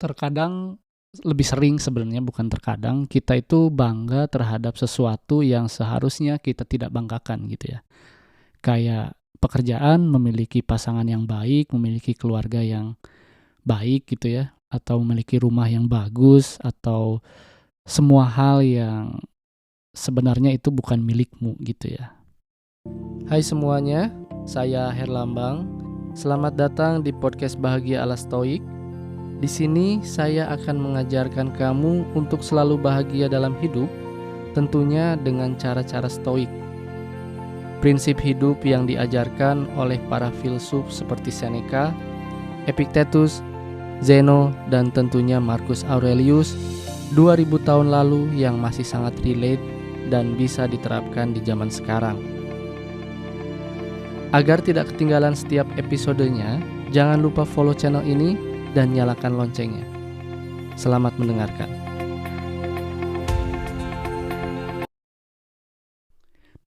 Terkadang, lebih sering sebenarnya bukan terkadang, kita itu bangga terhadap sesuatu yang seharusnya kita tidak banggakan gitu ya. Kayak pekerjaan, memiliki pasangan yang baik, memiliki keluarga yang baik gitu ya, atau memiliki rumah yang bagus, atau semua hal yang sebenarnya itu bukan milikmu gitu ya. Hai semuanya, saya Herlambang. Selamat datang di podcast Bahagia ala Stoik. Di sini saya akan mengajarkan kamu untuk selalu bahagia dalam hidup, tentunya dengan cara-cara stoik. Prinsip hidup yang diajarkan oleh para filsuf seperti Seneca, Epictetus, Zeno, dan tentunya Marcus Aurelius 2000 tahun lalu yang masih sangat relate dan bisa diterapkan di zaman sekarang. Agar tidak ketinggalan setiap episodenya, jangan lupa follow channel ini dan nyalakan loncengnya. Selamat mendengarkan.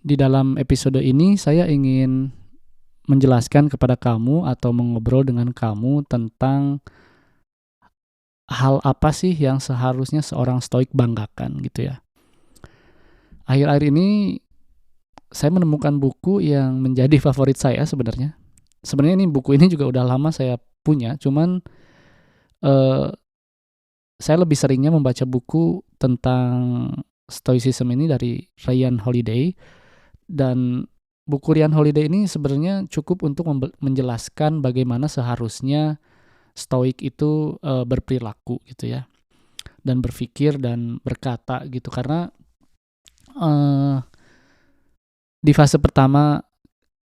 Di dalam episode ini saya ingin menjelaskan kepada kamu atau mengobrol dengan kamu tentang hal apa sih yang seharusnya seorang stoik banggakan gitu ya. Akhir-akhir ini saya menemukan buku yang menjadi favorit saya sebenarnya. Sebenarnya ini buku ini juga udah lama saya punya, cuman saya lebih seringnya membaca buku tentang stoicism ini dari Ryan Holiday. Dan buku Ryan Holiday ini sebenarnya cukup untuk menjelaskan bagaimana seharusnya stoik itu berperilaku gitu ya, dan berpikir dan berkata gitu. Karena di fase pertama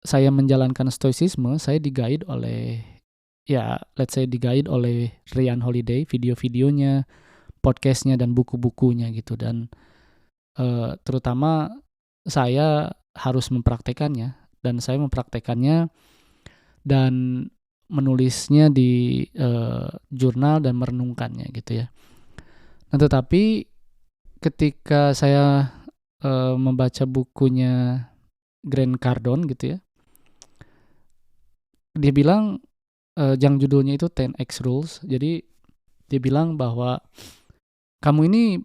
saya menjalankan stoicisme, saya di-guide oleh Ryan Holiday, video-videonya, podcastnya, dan buku-bukunya gitu. Dan terutama saya harus mempraktekannya, dan saya mempraktekannya dan menulisnya di jurnal dan merenungkannya gitu ya. Nah, tetapi ketika saya membaca bukunya Grant Cardone gitu ya, dia bilang yang judulnya itu 10x Rules. Jadi dia bilang bahwa kamu ini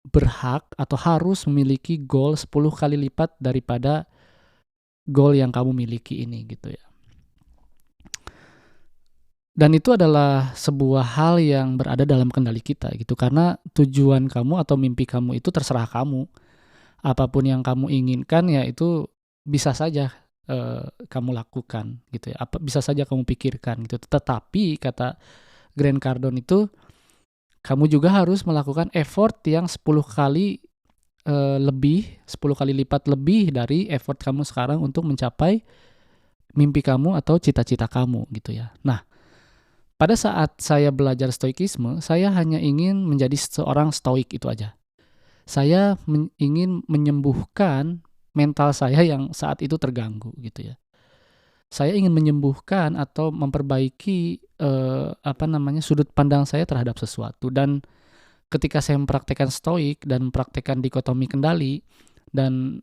berhak atau harus memiliki goal 10 kali lipat daripada goal yang kamu miliki ini gitu ya. Dan itu adalah sebuah hal yang berada dalam kendali kita gitu, karena tujuan kamu atau mimpi kamu itu terserah kamu. Apapun yang kamu inginkan ya itu bisa saja kamu lakukan gitu ya. Bisa saja kamu pikirkan gitu. Tetapi kata Grant Cardone itu, kamu juga harus melakukan effort yang 10 kali 10 kali lipat lebih dari effort kamu sekarang untuk mencapai mimpi kamu atau cita-cita kamu gitu ya. Nah, pada saat saya belajar stoikisme, saya hanya ingin menjadi seorang stoik itu aja. Saya ingin menyembuhkan mental saya yang saat itu terganggu gitu ya. Saya ingin menyembuhkan atau memperbaiki sudut pandang saya terhadap sesuatu. Dan ketika saya mempraktekkan stoik dan mempraktekkan dikotomi kendali dan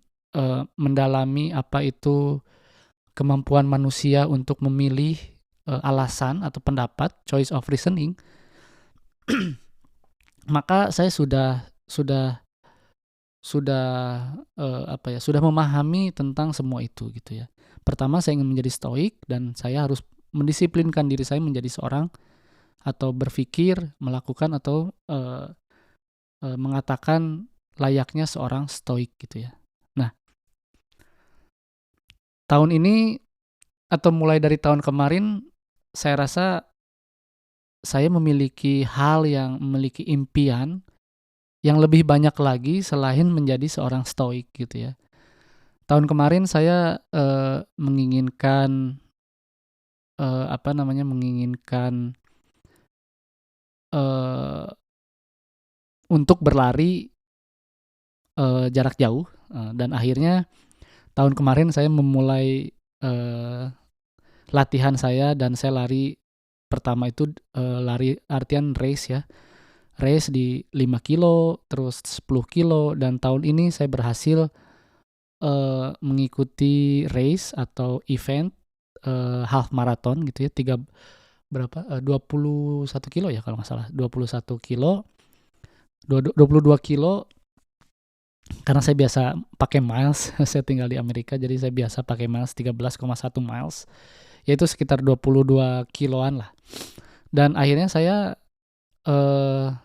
mendalami apa itu kemampuan manusia untuk memilih alasan atau pendapat, choice of reasoning, maka saya sudah memahami tentang semua itu gitu ya. Pertama, saya ingin menjadi stoik dan saya harus mendisiplinkan diri saya menjadi seorang atau berpikir, melakukan atau mengatakan layaknya seorang stoik gitu ya. Nah, tahun ini atau mulai dari tahun kemarin, saya rasa saya memiliki impian yang lebih banyak lagi selain menjadi seorang stoik gitu ya. Tahun kemarin saya menginginkan untuk berlari jarak jauh, dan akhirnya tahun kemarin saya memulai latihan saya, dan saya lari pertama itu lari artian race ya. Race di 5 kilo, terus 10 kilo, dan tahun ini saya berhasil mengikuti race atau event half marathon gitu ya, berapa, 21 kilo ya kalau nggak salah, 21 kilo, 22 kilo, karena saya biasa pakai miles, saya tinggal di Amerika, jadi saya biasa pakai miles 13,1 miles, yaitu sekitar 22 kiloan lah. Dan akhirnya saya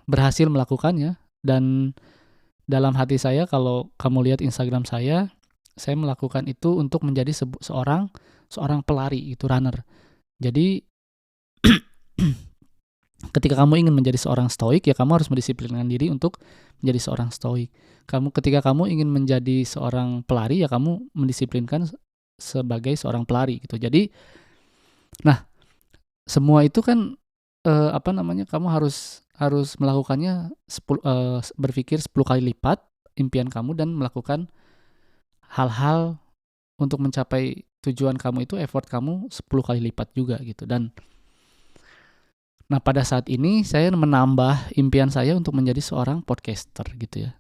berhasil melakukannya, dan dalam hati saya, kalau kamu lihat Instagram saya melakukan itu untuk menjadi seorang pelari, itu runner. Jadi ketika kamu ingin menjadi seorang stoik, ya kamu harus mendisiplinkan diri untuk menjadi seorang stoik. Ketika kamu ingin menjadi seorang pelari, ya kamu mendisiplinkan sebagai seorang pelari gitu. Jadi, nah, semua itu kan kamu harus melakukannya berpikir 10 kali lipat impian kamu, dan melakukan hal-hal untuk mencapai tujuan kamu itu, effort kamu 10 kali lipat juga gitu. Dan nah, pada saat ini saya menambah impian saya untuk menjadi seorang podcaster gitu ya.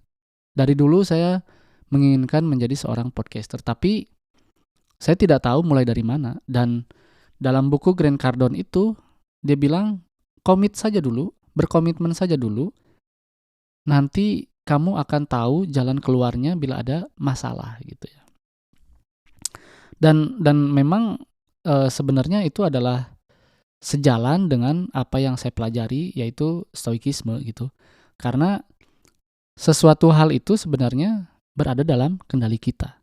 Dari dulu saya menginginkan menjadi seorang podcaster, tapi saya tidak tahu mulai dari mana. Dan dalam buku Grant Cardone itu, dia bilang, komit saja dulu, berkomitmen saja dulu, nanti kamu akan tahu jalan keluarnya bila ada masalah gitu ya. Dan memang sebenarnya itu adalah sejalan dengan apa yang saya pelajari, yaitu stoikisme gitu. Karena sesuatu hal itu sebenarnya berada dalam kendali kita.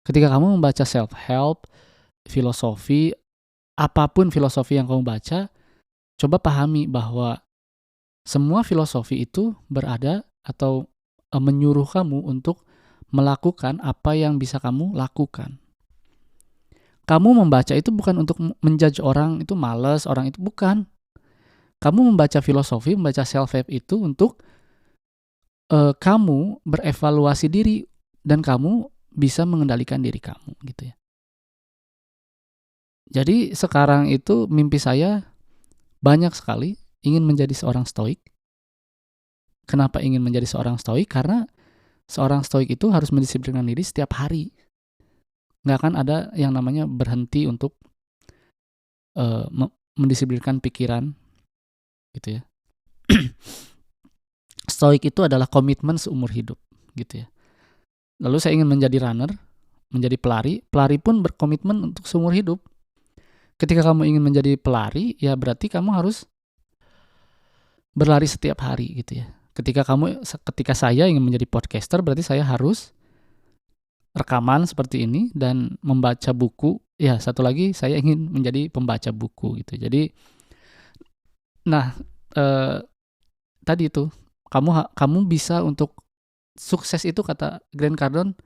Ketika kamu membaca self-help, filosofi, apapun filosofi yang kamu baca, coba pahami bahwa semua filosofi itu berada atau menyuruh kamu untuk melakukan apa yang bisa kamu lakukan. Kamu membaca itu bukan untuk menjudge orang itu malas, orang itu bukan. Kamu membaca filosofi, membaca self-help itu untuk kamu berevaluasi diri, dan kamu bisa mengendalikan diri kamu gitu ya. Jadi sekarang itu mimpi saya banyak sekali ingin menjadi seorang stoik. Kenapa ingin menjadi seorang stoik? Karena seorang stoik itu harus mendisiplinkan diri setiap hari. Nggak akan ada yang namanya berhenti untuk mendisiplinkan pikiran gitu ya. Stoik itu adalah komitmen seumur hidup gitu ya. Lalu saya ingin menjadi runner, menjadi pelari. Pelari pun berkomitmen untuk seumur hidup. Ketika kamu ingin menjadi pelari, ya berarti kamu harus berlari setiap hari gitu ya. Ketika saya ingin menjadi podcaster, berarti saya harus rekaman seperti ini dan membaca buku. Ya, satu lagi saya ingin menjadi pembaca buku gitu. Jadi, nah, tadi itu kamu bisa untuk sukses itu, kata Grant Cardone,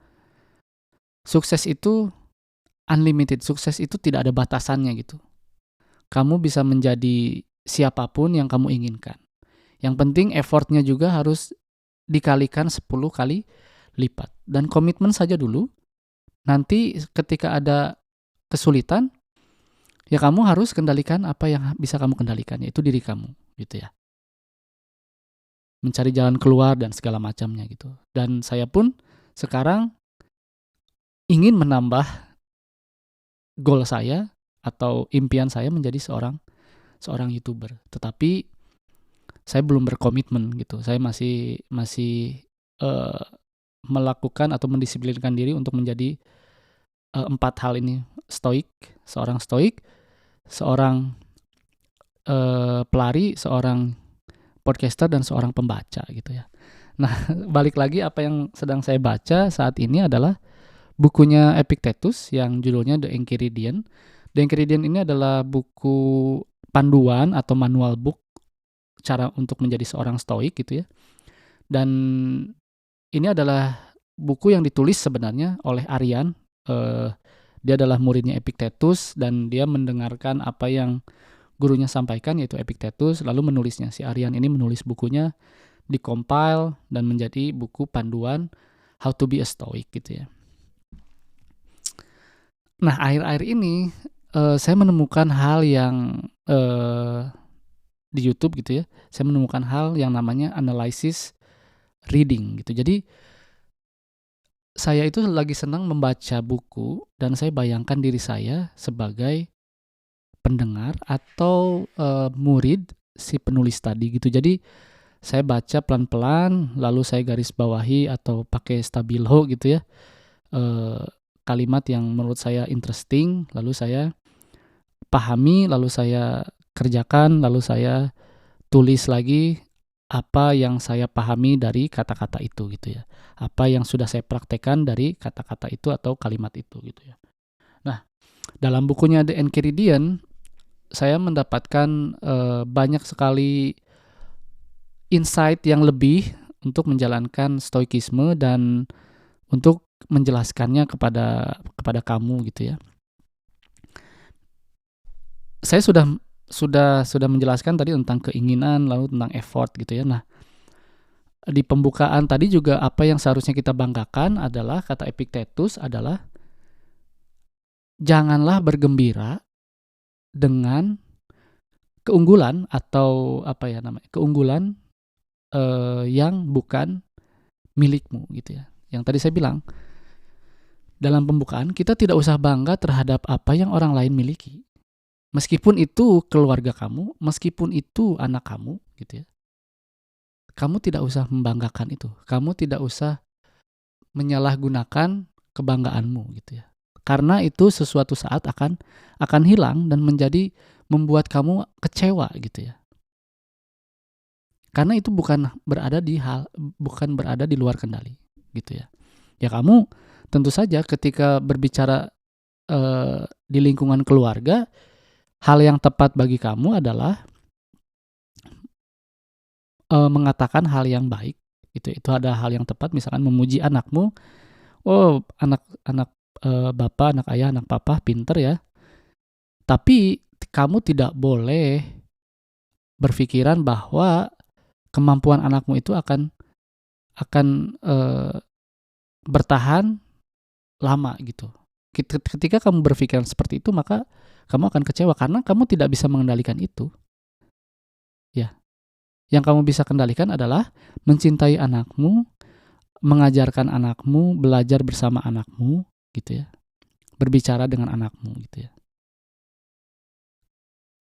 sukses itu unlimited, sukses itu tidak ada batasannya gitu. Kamu bisa menjadi siapapun yang kamu inginkan. Yang penting effortnya juga harus dikalikan 10 kali lipat. Dan komitmen saja dulu. Nanti ketika ada kesulitan, ya kamu harus kendalikan apa yang bisa kamu kendalikan, yaitu diri kamu gitu ya. Mencari jalan keluar dan segala macamnya gitu. Dan saya pun sekarang ingin menambah goal saya atau impian saya menjadi seorang YouTuber. Tetapi saya belum berkomitmen gitu. Saya masih melakukan atau mendisiplinkan diri untuk menjadi 4 hal ini: stoik, seorang pelari, seorang podcaster, dan seorang pembaca gitu ya. Nah, balik lagi, apa yang sedang saya baca saat ini adalah bukunya Epictetus yang judulnya The Enchiridion. The Enchiridion ini adalah buku panduan atau manual book cara untuk menjadi seorang stoik gitu ya. Dan ini adalah buku yang ditulis sebenarnya oleh Arrian. Dia adalah muridnya Epictetus, dan dia mendengarkan apa yang gurunya sampaikan, yaitu Epictetus, lalu menulisnya. Si Arrian ini menulis bukunya, dikompil dan menjadi buku panduan How to be a Stoic gitu ya. Nah, akhir-akhir ini saya menemukan hal yang di YouTube gitu ya. Saya menemukan hal yang namanya analysis reading gitu. Jadi saya itu lagi senang membaca buku, dan saya bayangkan diri saya sebagai pendengar atau murid si penulis tadi gitu. Jadi saya baca pelan-pelan, lalu saya garis bawahi atau pakai stabilo gitu ya, kalimat yang menurut saya interesting, lalu saya pahami, lalu saya kerjakan, lalu saya tulis lagi apa yang saya pahami dari kata-kata itu gitu ya. Apa yang sudah saya praktekkan dari kata-kata itu atau kalimat itu gitu ya. Nah, dalam bukunya The Enchiridion, saya mendapatkan banyak sekali insight yang lebih untuk menjalankan stoikisme dan untuk menjelaskannya kepada kamu gitu ya. Saya sudah menjelaskan tadi tentang keinginan, lalu tentang effort gitu ya. Nah, di pembukaan tadi juga apa yang seharusnya kita banggakan adalah, kata Epictetus adalah, janganlah bergembira dengan keunggulan atau apa ya namanya, keunggulan yang bukan milikmu gitu ya. Yang tadi saya bilang dalam pembukaan, kita tidak usah bangga terhadap apa yang orang lain miliki. Meskipun itu keluarga kamu, meskipun itu anak kamu gitu ya. Kamu tidak usah membanggakan itu. Kamu tidak usah menyalahgunakan kebanggaanmu gitu ya. Karena itu sesuatu saat akan hilang dan membuat kamu kecewa gitu ya. Karena itu bukan berada di luar kendali gitu ya. Ya kamu tentu saja ketika berbicara di lingkungan keluarga, hal yang tepat bagi kamu adalah mengatakan hal yang baik gitu. Itu ada hal yang tepat, misalkan memuji anakmu. Oh, anak bapak, anak ayah, anak papa pinter ya. Tapi kamu tidak boleh berpikiran bahwa kemampuan anakmu itu akan bertahan lama gitu. Ketika kamu berpikiran seperti itu, maka kamu akan kecewa karena kamu tidak bisa mengendalikan itu. Ya. Yang kamu bisa kendalikan adalah mencintai anakmu, mengajarkan anakmu, belajar bersama anakmu gitu ya. Berbicara dengan anakmu gitu ya.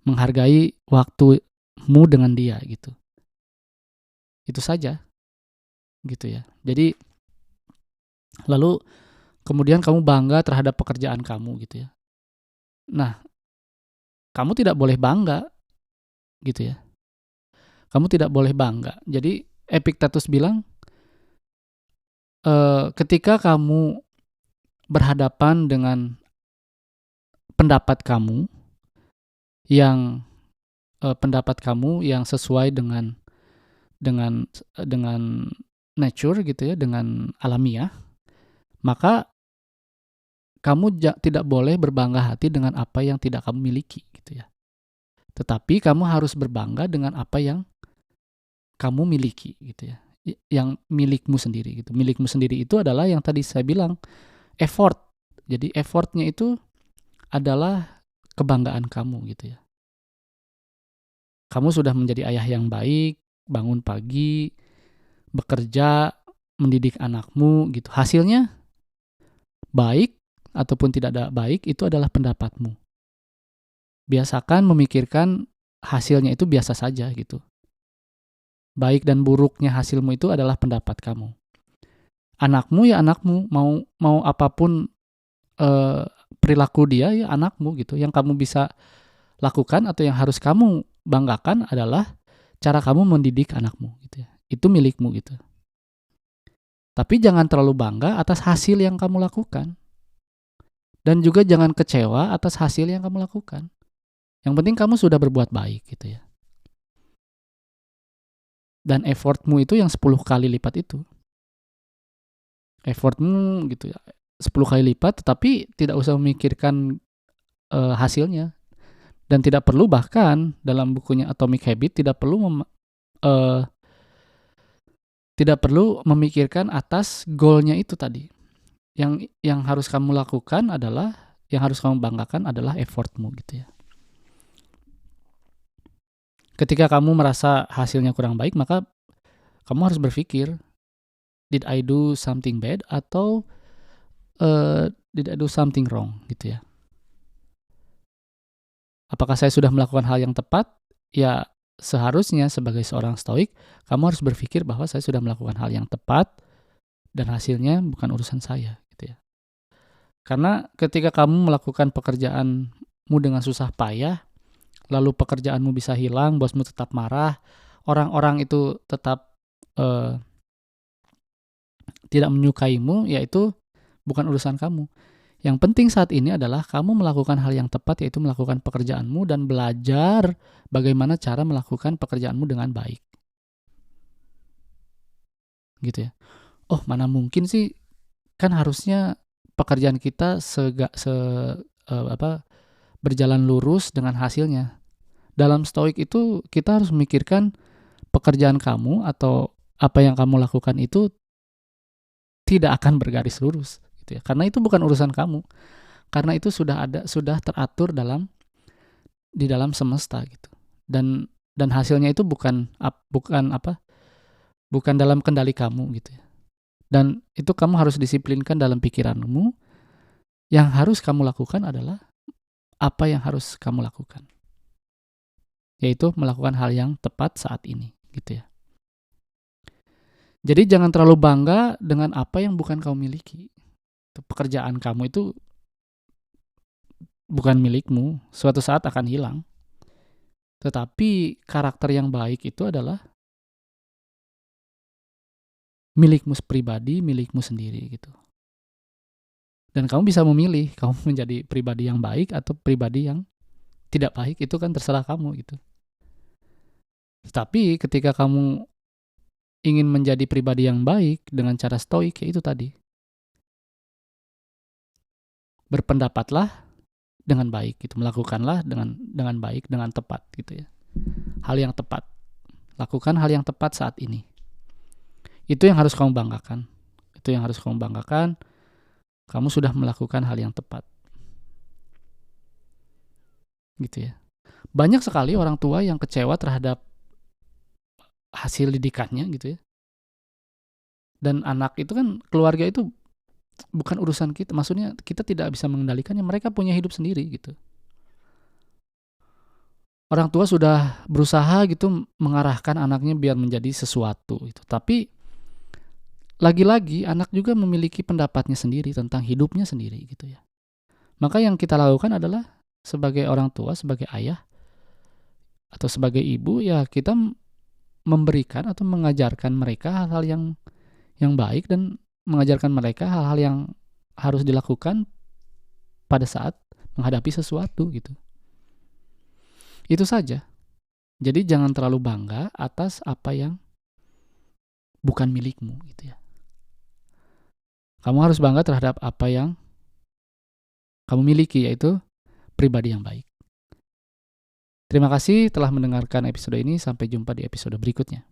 Menghargai waktumu dengan dia gitu. Itu saja gitu ya. Jadi lalu kemudian kamu bangga terhadap pekerjaan kamu gitu ya. Nah, kamu tidak boleh bangga gitu ya. Kamu tidak boleh bangga. Jadi Epictetus bilang, ketika kamu berhadapan dengan pendapat kamu yang sesuai dengan nature gitu ya, dengan alamiah, maka kamu tidak boleh berbangga hati dengan apa yang tidak kamu miliki gitu ya. Tetapi kamu harus berbangga dengan apa yang kamu miliki gitu ya. Yang milikmu sendiri gitu. Milikmu sendiri itu adalah yang tadi saya bilang, effort. Jadi effortnya itu adalah kebanggaan kamu gitu ya. Kamu sudah menjadi ayah yang baik, bangun pagi, bekerja, mendidik anakmu gitu. Hasilnya baik ataupun tidak ada baik, itu adalah pendapatmu. Biasakan memikirkan hasilnya itu biasa saja gitu. Baik dan buruknya hasilmu itu adalah pendapat kamu. Anakmu ya anakmu, mau apapun perilaku dia ya anakmu gitu. Yang kamu bisa lakukan atau yang harus kamu banggakan adalah cara kamu mendidik anakmu gitu ya. Itu milikmu gitu. Tapi jangan terlalu bangga atas hasil yang kamu lakukan. Dan juga jangan kecewa atas hasil yang kamu lakukan. Yang penting kamu sudah berbuat baik gitu ya. Dan effortmu itu yang 10 kali lipat itu. Effortmu gitu ya 10 kali lipat, tetapi tidak usah memikirkan hasilnya. Dan tidak perlu, bahkan dalam bukunya Atomic Habit, tidak perlu memikirkan atas goalnya itu tadi. Yang harus kamu lakukan adalah, yang harus kamu banggakan adalah effortmu gitu ya. Ketika kamu merasa hasilnya kurang baik, maka kamu harus berpikir, did I do something bad atau did I do something wrong gitu ya. Apakah saya sudah melakukan hal yang tepat? Ya, seharusnya sebagai seorang stoik, kamu harus berpikir bahwa saya sudah melakukan hal yang tepat dan hasilnya bukan urusan saya, gitu ya. Karena ketika kamu melakukan pekerjaanmu dengan susah payah, lalu pekerjaanmu bisa hilang, bosmu tetap marah, orang-orang itu tetap eh, tidak menyukaimu, yaitu bukan urusan kamu. Yang penting saat ini adalah kamu melakukan hal yang tepat, yaitu melakukan pekerjaanmu dan belajar bagaimana cara melakukan pekerjaanmu dengan baik. Gitu ya. Oh, mana mungkin sih, kan harusnya pekerjaan kita berjalan lurus dengan hasilnya. Dalam stoik itu kita harus memikirkan pekerjaan kamu atau apa yang kamu lakukan itu tidak akan bergaris lurus, gitu ya. Karena itu bukan urusan kamu. Karena itu sudah teratur di dalam semesta, gitu. Dan hasilnya itu bukan dalam kendali kamu, gitu ya. Dan itu kamu harus disiplinkan dalam pikiranmu. Yang harus kamu lakukan adalah apa yang harus kamu lakukan, yaitu melakukan hal yang tepat saat ini, gitu ya. Jadi jangan terlalu bangga dengan apa yang bukan kamu miliki. Pekerjaan kamu itu bukan milikmu, suatu saat akan hilang. Tetapi karakter yang baik itu adalah milikmu pribadi, milikmu sendiri, gitu. Dan kamu bisa memilih, kamu menjadi pribadi yang baik atau pribadi yang tidak baik, itu kan terserah kamu, gitu. Tapi ketika kamu ingin menjadi pribadi yang baik dengan cara stoik, ya itu tadi. Berpendapatlah dengan baik, gitu. Melakukanlah dengan baik, dengan tepat, gitu ya. Hal yang tepat. Lakukan hal yang tepat saat ini. Itu yang harus kamu banggakan. Itu yang harus kamu banggakan. Kamu sudah melakukan hal yang tepat. Gitu ya. Banyak sekali orang tua yang kecewa terhadap hasil didikannya, gitu ya. Dan anak itu kan, keluarga itu bukan urusan kita. Maksudnya kita tidak bisa mengendalikannya. Mereka punya hidup sendiri, gitu. Orang tua sudah berusaha gitu mengarahkan anaknya biar menjadi sesuatu gitu. Tapi lagi-lagi anak juga memiliki pendapatnya sendiri tentang hidupnya sendiri, gitu ya. Maka yang kita lakukan adalah sebagai orang tua, sebagai ayah atau sebagai ibu, ya kita memberikan atau mengajarkan mereka hal-hal yang baik dan mengajarkan mereka hal-hal yang harus dilakukan pada saat menghadapi sesuatu, gitu. Itu saja. Jadi jangan terlalu bangga atas apa yang bukan milikmu, gitu ya. Kamu harus bangga terhadap apa yang kamu miliki, yaitu pribadi yang baik. Terima kasih telah mendengarkan episode ini. Sampai jumpa di episode berikutnya.